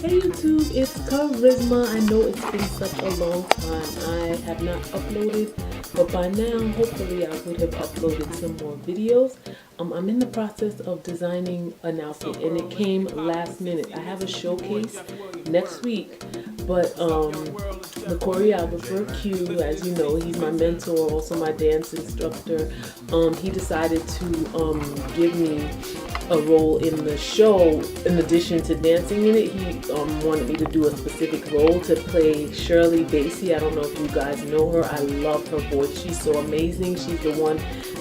Hey YouTube, it's Kharyzma. I know it's been such a long time. I have not uploaded, but by now, hopefully I would have uploaded some more videos. I'm in the process of designing an outfit and it came last minute. I have a showcase next week, but the choreographer, Q, as you know, he's my mentor, also my dance instructor. He decided to give me a role in the show. In addition to dancing in it, he wanted me to do a specific role to play Shirley Bassey. I don't know if you guys know her. I love her voice. She's so amazing. She's the one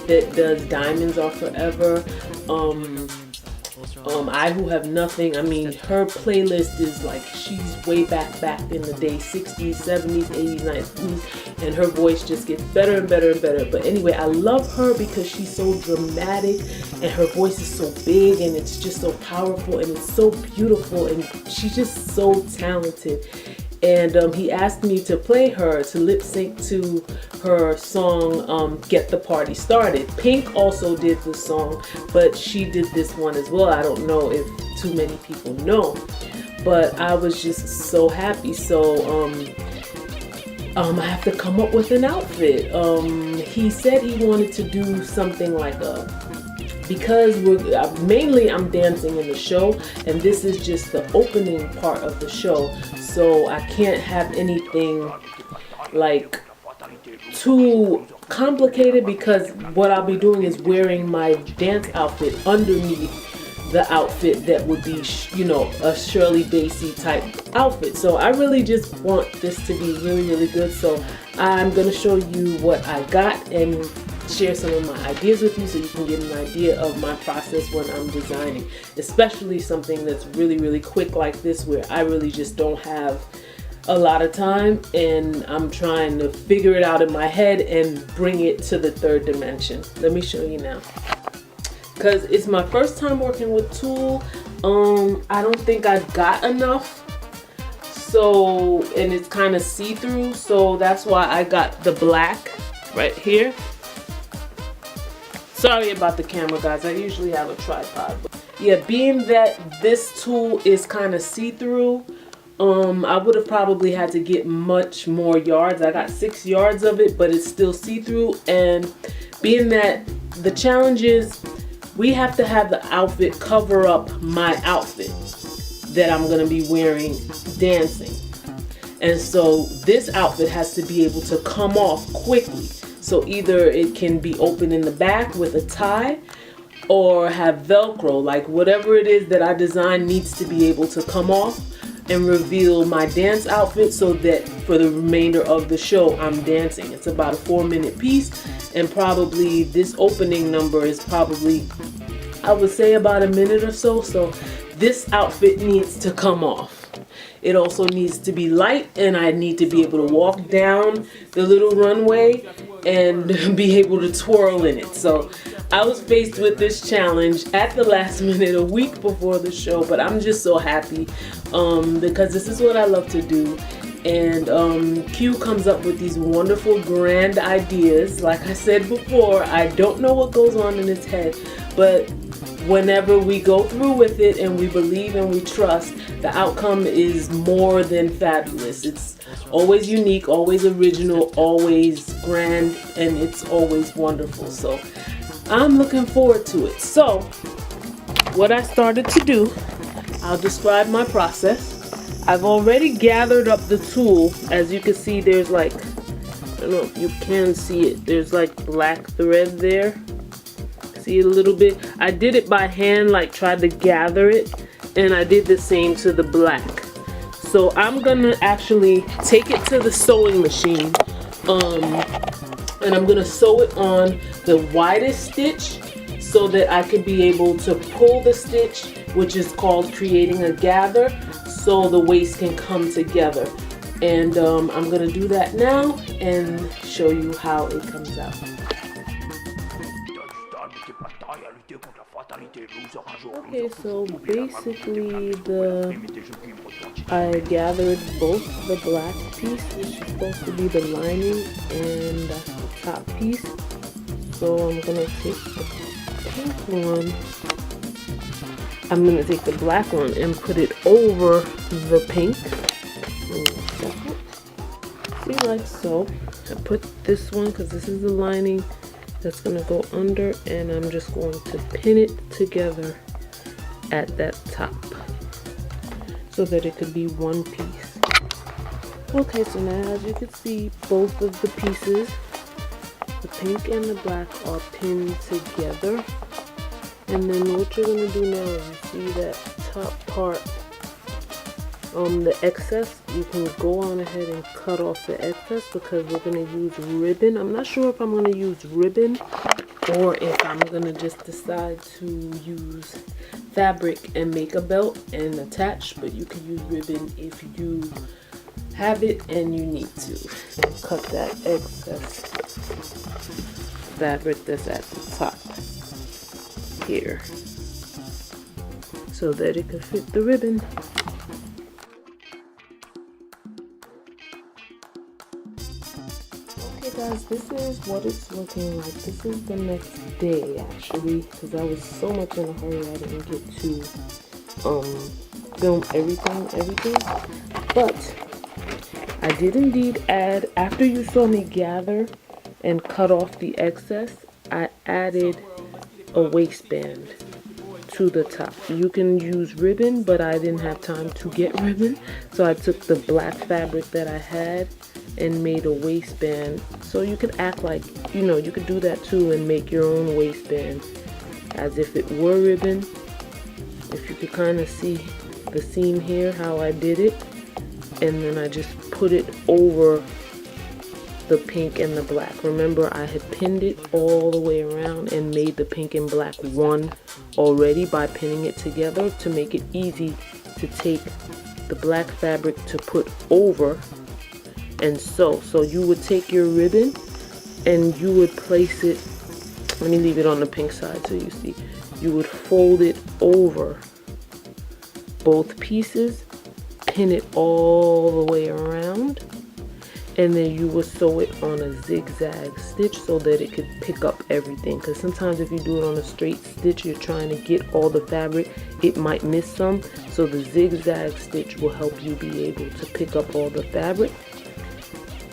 that does Diamonds Are Forever. I Who Have Nothing. I mean, her playlist is like, she's way back in the day, 60s, 70s, 80s, 90s, and her voice just gets better and better and better. But anyway, I love her because she's so dramatic and her voice is so big and it's just so powerful and it's so beautiful and she's just so talented. And he asked me to play her, to lip sync to her song, Get the Party Started. Pink also did the song, but she did this one as well. I don't know if too many people know, but I was just so happy. So I have to come up with an outfit. He said he wanted to do something like because mainly I'm dancing in the show and this is just the opening part of the show, so I can't have anything like too complicated because what I'll be doing is wearing my dance outfit underneath the outfit that would be, you know, a Shirley Bassey type outfit. So I really just want this to be really good. So I'm gonna show you what I got and share some of my ideas with you so you can get an idea of my process when I'm designing, especially something that's really quick like this where I really just don't have a lot of time and I'm trying to figure it out in my head and bring it to the third dimension. Let me show you now. Because it's my first time working with tulle. I don't think I've got enough. So, and it's kind of see-through, so that's why I got the black right here. Sorry about the camera, guys. I usually have a tripod. But yeah, being that this tulle is kind of see-through, I would have probably had to get much more yards. I got 6 yards of it, but it's still see-through. And being that the challenge is we have to have the outfit cover up my outfit that I'm going to be wearing dancing. And so this outfit has to be able to come off quickly. So either it can be open in the back with a tie or have Velcro, like whatever it is that I design needs to be able to come off and reveal my dance outfit so that for the remainder of the show I'm dancing. It's about a 4-minute piece and probably this opening number is probably, I would say, about a minute or so. So this outfit needs to come off. It also needs to be light and I need to be able to walk down the little runway and be able to twirl in it. So I was faced with this challenge at the last minute, a week before the show, but I'm just so happy because this is what I love to do. And Q comes up with these wonderful grand ideas. Like I said before, I don't know what goes on in his head, but whenever we go through with it and we believe and we trust, the outcome is more than fabulous. It's always unique, always original, always grand, and it's always wonderful. So I'm looking forward to it. So what I started to do, I'll describe my process. I've already gathered up the tulle. As you can see, there's like, I don't know if you can see it, there's like black thread there. See it a little bit. I did it by hand, like tried to gather it, and I did the same to the black. So I'm gonna actually take it to the sewing machine and I'm gonna sew it on the widest stitch so that I could be able to pull the stitch, which is called creating a gather, so the waist can come together. And I'm gonna do that now and show you how it comes out. Okay, so basically I gathered both the black piece, which is supposed to be the lining, and that's the top piece. So I'm gonna take the pink one I'm gonna take the black one and put it over the pink. See, like so. I put this one because this is the lining that's gonna go under, and I'm just going to pin it together at that top so that it could be one piece. Okay, so now as you can see, both of the pieces, the pink and the black, are pinned together. And then what you're gonna do now is, you see that top part, the excess, you can go on ahead and cut off the excess because we're gonna use ribbon. I'm not sure if I'm gonna use ribbon or if I'm gonna just decide to use fabric and make a belt and attach, but you can use ribbon if you have it and you need to. Cut that excess fabric that's at the top here so that it can fit the ribbon. Okay guys, this is what it's looking like. This is the next day actually, because I was so much in a hurry I didn't get to film everything, but I did indeed add, after you saw me gather and cut off the excess, I added a waistband to the top. You can use ribbon, but I didn't have time to get ribbon, so I took the black fabric that I had and made a waistband. So you could act like, you know, you could do that too and make your own waistband as if it were ribbon. If you could kind of see the seam here, how I did it, and then I just put it over the pink and the black. Remember, I had pinned it all the way around and made the pink and black one already by pinning it together to make it easy to take the black fabric to put over and sew. So you would take your ribbon and you would place it, let me leave it on the pink side so you see, you would fold it over both pieces, pin it all the way around, and then you would sew it on a zigzag stitch so that it could pick up everything. Because sometimes if you do it on a straight stitch, you're trying to get all the fabric, it might miss some. So the zigzag stitch will help you be able to pick up all the fabric.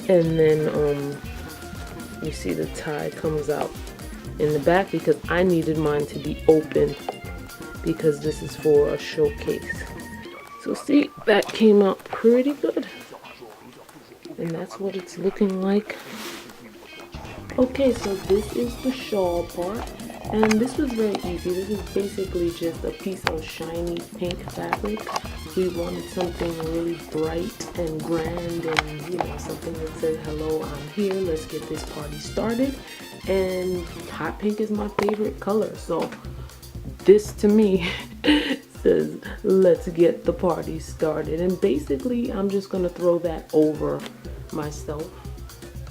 And then you see the tie comes out in the back because I needed mine to be open because this is for a showcase. So see, that came out pretty good. And that's what it's looking like. Okay, so this is the shawl part, and this was very easy. This is basically just a piece of shiny pink fabric. We wanted something really bright and grand, and you know, something that said, hello, I'm here, let's get this party started. And hot pink is my favorite color, so this to me says, let's get the party started. And basically I'm just gonna throw that over myself,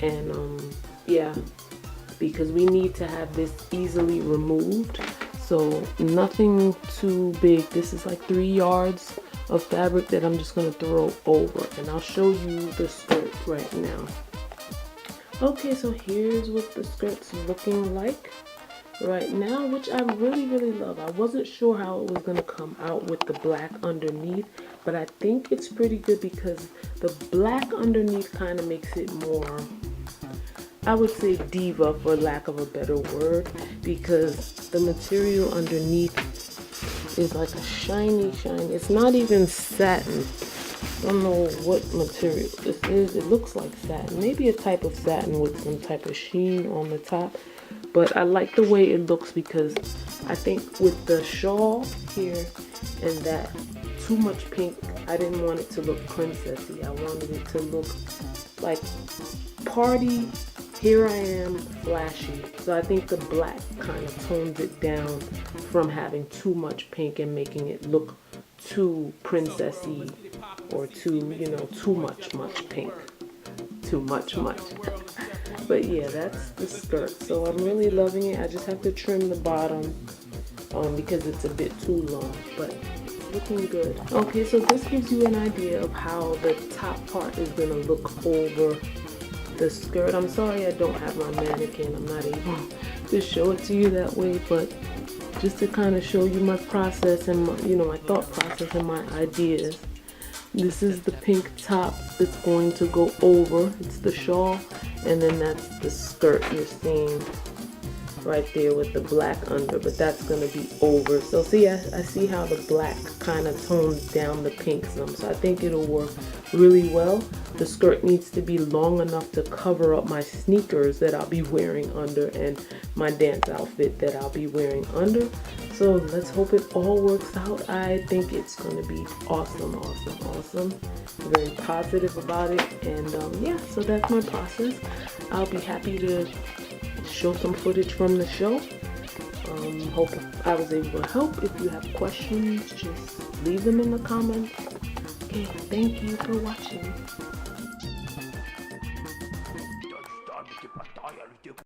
and yeah, because we need to have this easily removed, so nothing too big. This is like 3 yards of fabric that I'm just gonna throw over, and I'll show you the skirt right now. Okay, so here's what the skirt's looking like right now, which I really love. I wasn't sure how it was going to come out with the black underneath, but I think it's pretty good because the black underneath kind of makes it more, I would say, diva for lack of a better word, because the material underneath is like a shiny, it's not even satin. I don't know what material this is. It looks like satin, maybe a type of satin with some type of sheen on the top. But I like the way it looks because I think with the shawl here and that too much pink, I didn't want it to look princessy. I wanted it to look like party, here I am, flashy. So I think the black kind of tones it down from having too much pink and making it look too princessy or too, you know, too much pink. Too much. But yeah, that's the skirt. So I'm really loving it. I just have to trim the bottom because it's a bit too long, but it's looking good. Okay, so this gives you an idea of how the top part is gonna look over the skirt. I'm sorry I don't have my mannequin. I'm not able to show it to you that way, but just to kind of show you my process and my, you know, my thought process and my ideas. This is the pink top that's going to go over. It's the shawl, and then that's the skirt you're seeing right there with the black under, but that's gonna be over. So see, I see how the black kind of tones down the pink some, so I think it'll work really well. The skirt needs to be long enough to cover up my sneakers that I'll be wearing under and my dance outfit that I'll be wearing under. So let's hope it all works out. I think it's gonna be awesome, awesome, awesome. I'm very positive about it, and yeah, so that's my process. I'll be happy to show some footage from the show. Hope I was able to help. If you have questions, just leave them in the comments. Okay, thank you for watching.